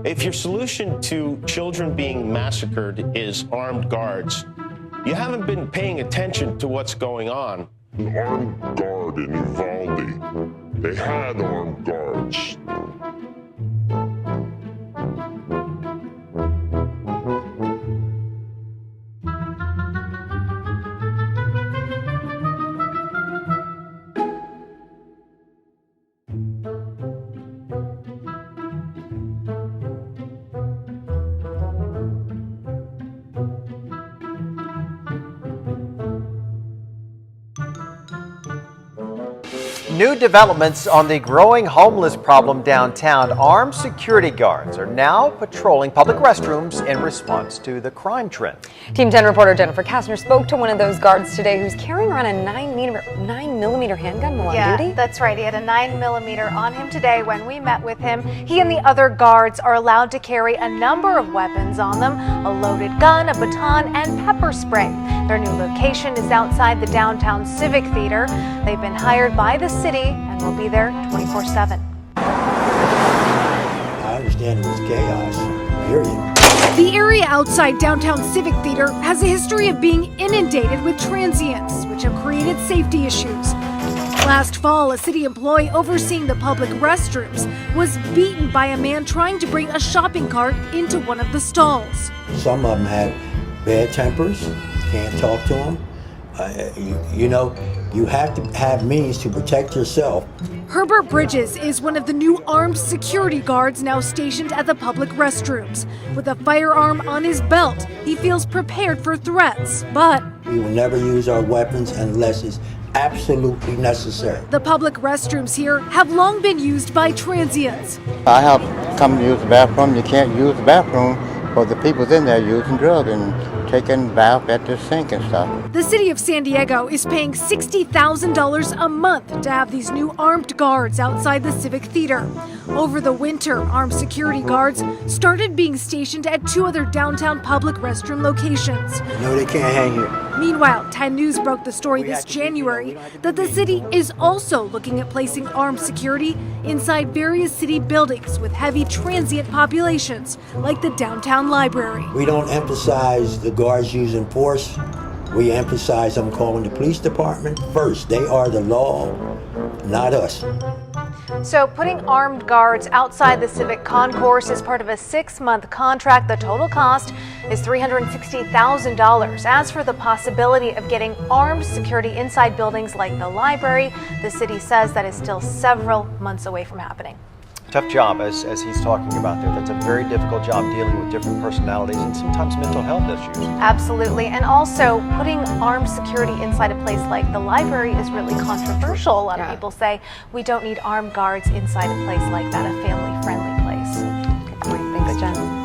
If your solution to children being massacred is armed guards, you haven't been paying attention to what's going on. An armed guard in Uvalde. They had armed guards. New developments on the growing homeless problem downtown. Armed security guards are now patrolling public restrooms in response to the crime trend. Team 10 reporter Jennifer Kastner spoke to one of those guards today who's carrying around a 9mm handgun while on duty. That's right. He had a 9mm on him today when we met with him. He and the other guards are allowed to carry a number of weapons on them, a loaded gun, a baton, and pepper spray. Their new location is outside the downtown Civic Theater. They've been hired by the city and will be there 24/7. I understand it was chaos, period. The area outside downtown Civic Theater has a history of being inundated with transients, which have created safety issues. Last fall, a city employee overseeing the public restrooms was beaten by a man trying to bring a shopping cart into one of the stalls. Some of them have bad tempers, can't talk to them. You have to have means to protect yourself. Herbert Bridges is one of the new armed security guards now stationed at the public restrooms. With a firearm on his belt, he feels prepared for threats, but We will never use our weapons unless it's absolutely necessary. the public restrooms here have long been used by transients. I have come to use the bathroom. You can't use the bathroom because the people's in there using drugs and taking bath at the sink and stuff. The city of San Diego is paying $60,000 a month to have these new armed guards outside the Civic Theater. Over the winter, armed security guards started being stationed at 2 other downtown public restroom locations. No, they can't hang here. Meanwhile, 10 News broke the story this January that the city is also looking at placing armed security inside various city buildings with heavy transient populations, like the downtown library. We don't emphasize the guards using force. We emphasize them calling the police department first. They are the law, not us. So putting armed guards outside the Civic Concourse is part of a 6-month contract. The total cost is $360,000. As for the possibility of getting armed security inside buildings like the library, the city says that is still several months away from happening. Tough job, as he's talking about there. That's a very difficult job dealing with different personalities and sometimes mental health issues. Absolutely. And also putting armed security inside a place like the library is really controversial. A lot of people say we don't need armed guards inside a place like that, a family-friendly place. Good point. Thanks, Jen.